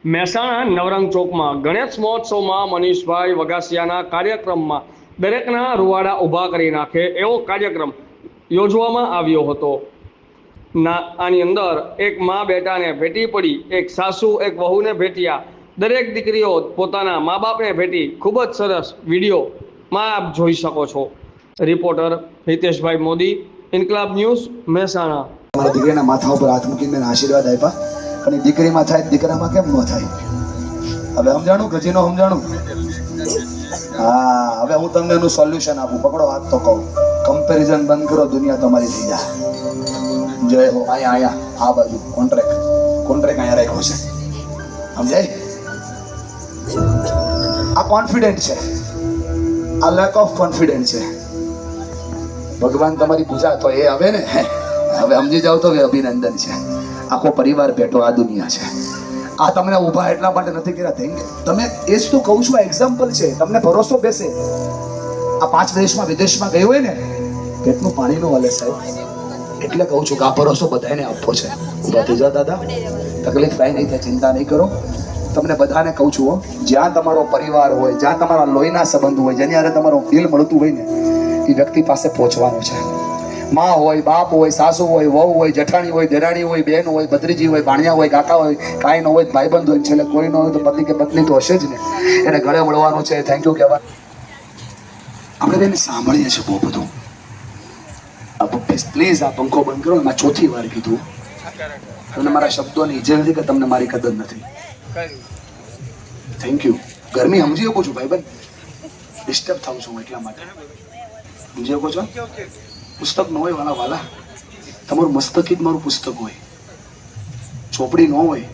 મહેસાણા નવરંગ ચોકમાં ગણેશ મહોત્સવમાં મનીષભાઈ વગાસિયાના કાર્યક્રમમાં દરેકના રૂવાડા ઊભા કરી નાખે એવો કાર્યક્રમ યોજવામાં આવ્યો હતો. આની અંદર એક મા બેટાને ભેટી પડી, એક સાસુ એક વહુને ભેટ્યા, દરેક દીકરીઓ પોતાના મા બાપને ભેટી. ખૂબ જ સરસ વિડીયોમાં આપ જોઈ શકો છો. રિપોર્ટર હિતેશભાઈ મોદી, ઇન્કલાબ ન્યૂઝ, મહેસાણા. મારા દીકરીના માથા ઉપર હાથ મૂકીને મને આશીર્વાદ આપ્યા, પણ એ દીકરીમાં થાય દીકરામાં કેમ ન થાય? હવે સમજાણું, ગજીનો સમજાણું? હા, હવે હું તમને એનું સોલ્યુશન આપું. પકડો હાથ તો કહું, કમ્પેરિઝન બંધ કરો, દુનિયા તમારી થઈ જાય. જય હો. અહીંયા આ બાજુ કોન્ટ્રાક્ટ અહીંયા રાખ્યો છે, સમજાય? આ કોન્ફિડન્ટ છે, આ લેક ઓફ કોન્ફિડન્સ છે. ભગવાન તમારી પૂજા તો એ હવે ને, હવે સમજી જાવ તો અભિનંદન છે. આખો પરિવાર બેઠો, આ દુનિયા છે. આ તમને ઊભા એટલા માટે નથી કર્યા થઈ તમે, એ જ તો કહું છું. આ એક્ઝામ્પલ છે, તમને ભરોસો બેસે. આ 5 દેશમાં વિદેશમાં ગયો હોય ને, કેટલું પાણી નો વલે સાહેબ. એટલે કહું છું કે આ ભરોસો બધાને આપવો છે. ઊભા થઈ જાઓ દાદા, તકલીફ કાંઈ નહીં થાય, ચિંતા નહીં કરો. તમને બધાને કહું છું, જ્યાં તમારો પરિવાર હોય, જ્યાં તમારા લોહીના સંબંધ હોય, જેની હારે તમારું દિલ મળતું હોય ને, એ વ્યક્તિ પાસે પહોંચવાનું છે. માં હોય, બાપ હોય, સાસુ હોય, વહુ હોય, જઠાણી હોય, દેરાણી હોય, બેન હોય, ભત્રીજી હોય, ભાણિયા હોય, કાકા હોય, કાંઈ ન હોય, ભાઈબંધ હોય, છેલ્લે કોઈ ન હોય તો પતિ કે પત્ની તો હશે જ ને. એને ઘરે મળવાનું છે, થેન્ક યુ કહેવાનું. આપણે તેને સાંભળીએ છીએ બહુ બધું. પ્લીઝ આ પંખો બંધ કરો. મેં 4થી વાર કીધું, તમને મારા શબ્દોની ઈજ્જત નથી કે તમને મારી કદર નથી. Thank you. ગરમી સમજી શકું છું ભાઈબંધ, ડિસ્ટર્બ થાઉં છું એટલા માટે. સમજી શકો છો? પુસ્તક ન હોય વાલા વાલા, તમારું મસ્તક જ મારું પુસ્તક હોય, ચોપડી ન હોય.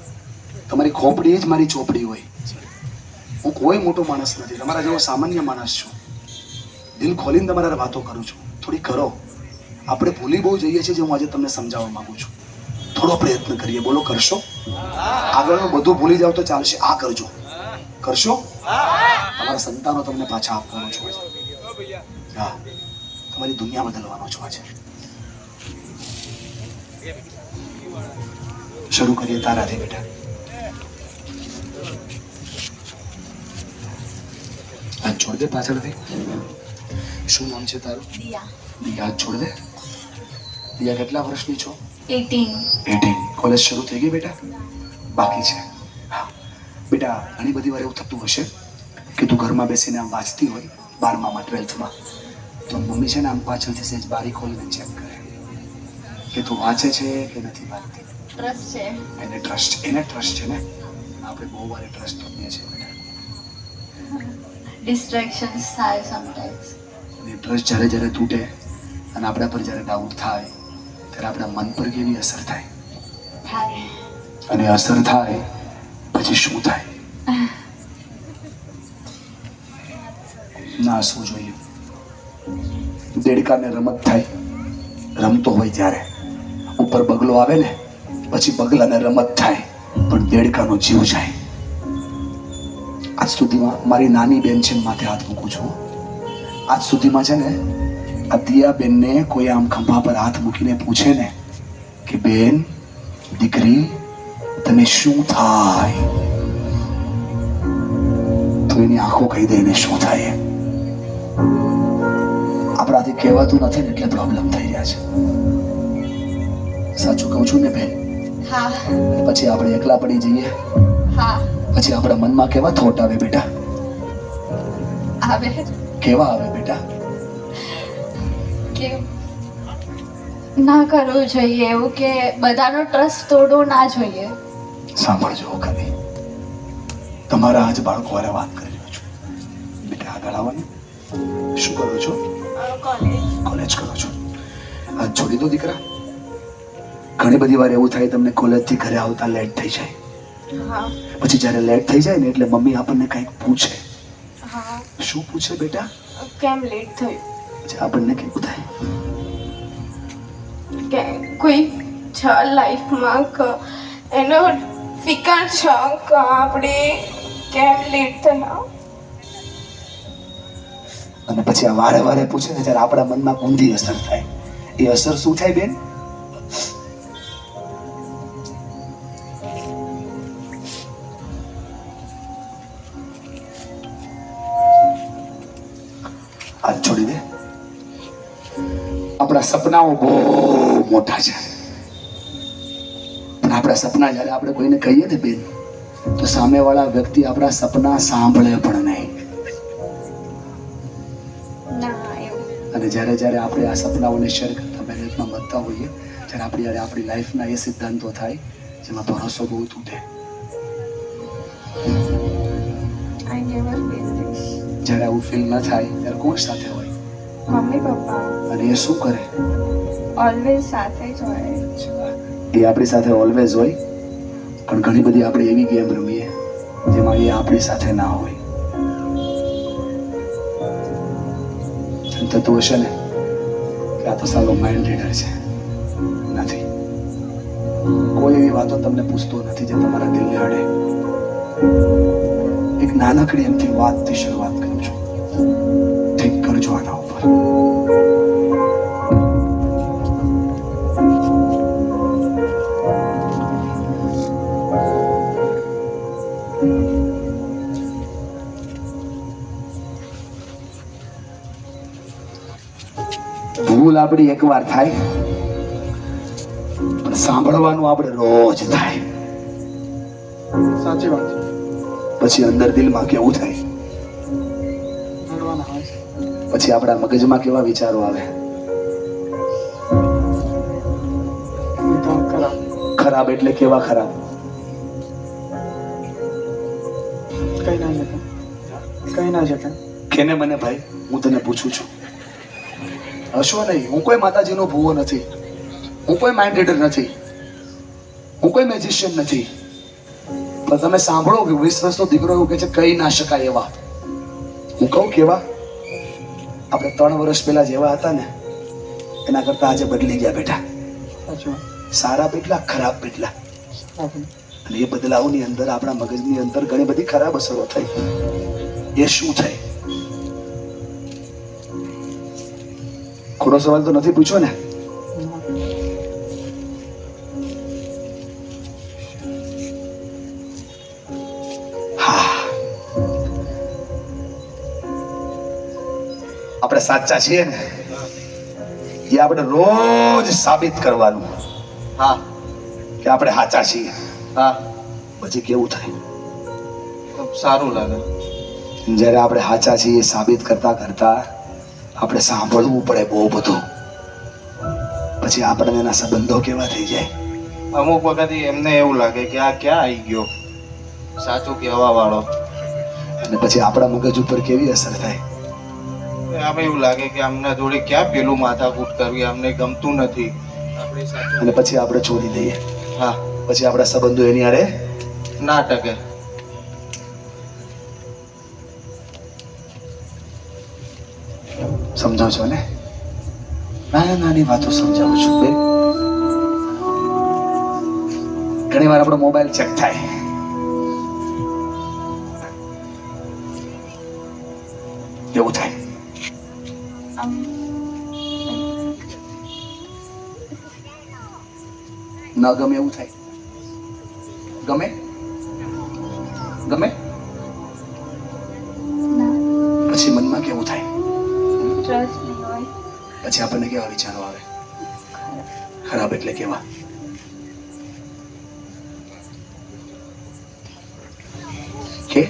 તમારી ખોપડી જ મારી ચોપડી હોય. હું કોઈ મોટો માણસ નથી, તમારા જેવો સામાન્ય માણસ છું. દિલ ખોલીને તમારા વાતો કરું છું. થોડી કરો. આપણે ભૂલી બહુ જઈએ છીએ, જે હું આજે તમને સમજાવવા માંગુ છું. થોડો પ્રયત્ન કરીએ. બોલો, કરશો? આગળનું બધું ભૂલી જાવ તો ચાલશે, આ કરજો. કરશો? તમારા સંતાનો તમને પાછા આપવાનો છો. હા, તમારી દુનિયા બદલવાનો છો આજે. શરૂ કરીએ તારાથી બેટા. હાથ છોડ દે પાછળથી. શું નામ છે તારું? દિયા. હાથ છોડ દે. દિયા, કેટલા વર્ષની છો? 18. કોલેજ શરૂ થઈ ગઈ બેટા? બાકી છે. હા બેટા, ઘણી બધી વાર એવું થતું હશે કે તું ઘરમાં બેસીને આમ વાંચતી હોય, 12માં 12થમાં, તો મમ્મી છે ને આમ પાછળથી સહેજ બારી ખોલીને ચેક કરે કે તું વાંચે છે કે નથી વાંચતી. ટ્રસ્ટ છે એને ટ્રસ્ટ છે ને. આપણે બહુ વાર ટ્રસ્ટ કરીએ છીએ બેટા. ડિસ્ટ્રેક્શન્સ થાય સમટાઈમ્સ. અને ટ્રસ્ટ જ્યારે તૂટે અને આપણા પર જ્યારે ડાઉટ થાય, ત્યારે આપણા મન પર કેવી અસર થાય? અને અસર થાય પછી શું થાય? ના શું જોઈએ? દેડકાને રમત થાય, રમતો હોય ત્યારે ઉપર બગલો આવે ને, પછી બગલાને રમત થાય, પણ દેડકાનો જીવ જાય. આજ સુધીમાં મારી નાની બેન છે, માથે હાથ મૂકું છું. આજ સુધીમાં છે ને, આ દિયા બેનને કોઈ આમ ખંભા પર હાથ મૂકીને પૂછે ને કે બેન, દીકરી, તને શું થાય, તો એની આંખો કહી દે એને શું થાય. આપણાથી કહેવાતું નથી ને, એટલે પ્રોબ્લેમ થઈ રહ્યા છે. સાચું કહું છું ને બેન? હા. પછી આપણે એકલા પડી જઈએ. હા. પછી આપણા મનમાં કેવા થોટ આવે બેટા? આવે. કેવા આવે બેટા? કે ના કરવું જોઈએ એવું, કે બધાનો ટ્રસ્ટ તોડવો ના જોઈએ. સાંભળજો ખાલી, તમારા આજ બાળકો વાળા વાત કરી રહ્યો છું. બેટા આગળ આવવાનું. શું કરો છો? કોલેજ કરો છો. આજ છોડી દો દીકરા. ઘણી બધી વાર એવું થાય તમને કોલેજથી ઘરે આવતા લેટ થઈ જાય. હા. પછી જ્યારે લેટ થઈ જાય ને, એટલે મમ્મી આપણને કંઈક પૂછે. હા. શું પૂછે બેટા? કેમ લેટ થયું? આપણને કેવું થાય કે કોઈ છે લાઈફમાં એનો ફિકર છે કે આપણે કેમ લેટ થયા. અને પછી આ વારે વારે પૂછે ને, ત્યારે આપણા મનમાં ઊંધી અસર થાય. એ અસર શું થાય બેન? હાથ છોડી દે. આપણા સપનાઓ બહુ મોટા છે, પણ આપણા સપના જ્યારે આપણે કોઈને કહીએ ને બેન, તો સામેવાળા વ્યક્તિ આપણા સપના સાંભળે પણ નહીં. ના એવું અને જ્યારે જ્યારે આપણે આ સપનાઓને શેર કરતા બેલેન્સમાં વધતા હોઈએ, ત્યારે આપણી લાઈફના એ સિદ્ધાંતો થાય જેમાં ભરોસો બહુ તૂટે. I never feel this. જ્યારે આવું ફીલ ન થાય ત્યારે કોણ સાથે હોય મમ્મી પપ્પા અને એ શું કરે? ઓલવેઝ સાથે જ હોય. એ આપણી સાથે ઓલવેઝ હોય, પણ ઘણી બધી આપણે એવી ગેમ રમીએ જેમાં એ આપણી સાથે ના હોય. થતું હશે ને કે આ તો સારો માઇન્ડ રીડર છે. નથી, કોઈ એવી વાતો તમને પૂછતો નથી જે તમારા દિલને અડે. એક નાનકડી એમથી વાતથી શરૂઆત કરું છું. થિંક કરજો આના ઉપર. ભૂલ આપણી એકવાર થાય, પણ સાંભળવાનું આપણે રોજ થાય. સાચી વાત છે. પછી અંદર દિલમાં કેવું થાય, રડવાના હોય. પછી આપણા મગજમાં કેવા વિચારો આવે. એકદમ ખરાબ. ખરાબ એટલે કેવા ખરાબ? કઈ ના શકે, કઈ ના શકે. કેને મને ભાઈ, હું તને પૂછું છું. હશો નહીં, હું કોઈ માતાજીનો ભૂવો નથી, હું કોઈ માઇન્ડ રીડર નથી, હું કોઈ મેજિશિયન નથી. પણ તમે સાંભળો કે 20 વર્ષનો દીકરો એવું કહે છે કહી ના શકાય એવા. હું કહું કેવા? આપણે 3 વર્ષ પહેલા જેવા હતા ને એના કરતા આજે બદલી ગયા બેટા. સાચું. સારા બેટલા, ખરાબ બેટલા. સાચું. અને એ બદલાવની અંદર આપણા મગજની અંદર ઘણી બધી ખરાબ અસરો થઈ. એ શું થઈ? ખોટો સવાલ તો નથી પૂછ્યો ને? હા, આપણે સાચા છીએ ને એ આપણે રોજ સાબિત કરવાનું. હા. કે આપણે સાચા છીએ. હા. પછી કેવું થાય? સારું લાગે. જ્યારે આપણે સાચા છીએ સાબિત કરતા કરતા આપણે સાંભળવું પડે બહુ બધું. પછી આપણને એના સંબંધો કેવા થઈ જાય. અમુક વખત એમને એવું લાગે કે આ ક્યાં આવી ગયો સાચું કહેવા વાળો, અને પછી આપણા મગજ ઉપર કેવી અસર થાય. આમ એવું લાગે કે આમના જોડે ક્યાં પેલું માથાકૂટ કરવી, અમને ગમતું નથી. આપણે સાચું અને પછી આપણે છોડી દઈએ. હા, પછી આપણા સંબંધો એની હારે ના ટકે. સમજો છો ને? નાની નાની વાતો સમજાવું છું બેન. ઘણી વાર આપણો મોબાઈલ ચેક થાય. એવું થાય. ન ગમે એવું થાય. ગમે? ગમે? પછી મનમાં કેવું થાય? ટ્રસ્ટ નહીં હોય. પછી આપણને કેવા વિચારો આવે? ખરાબ એટલે કેવા? કે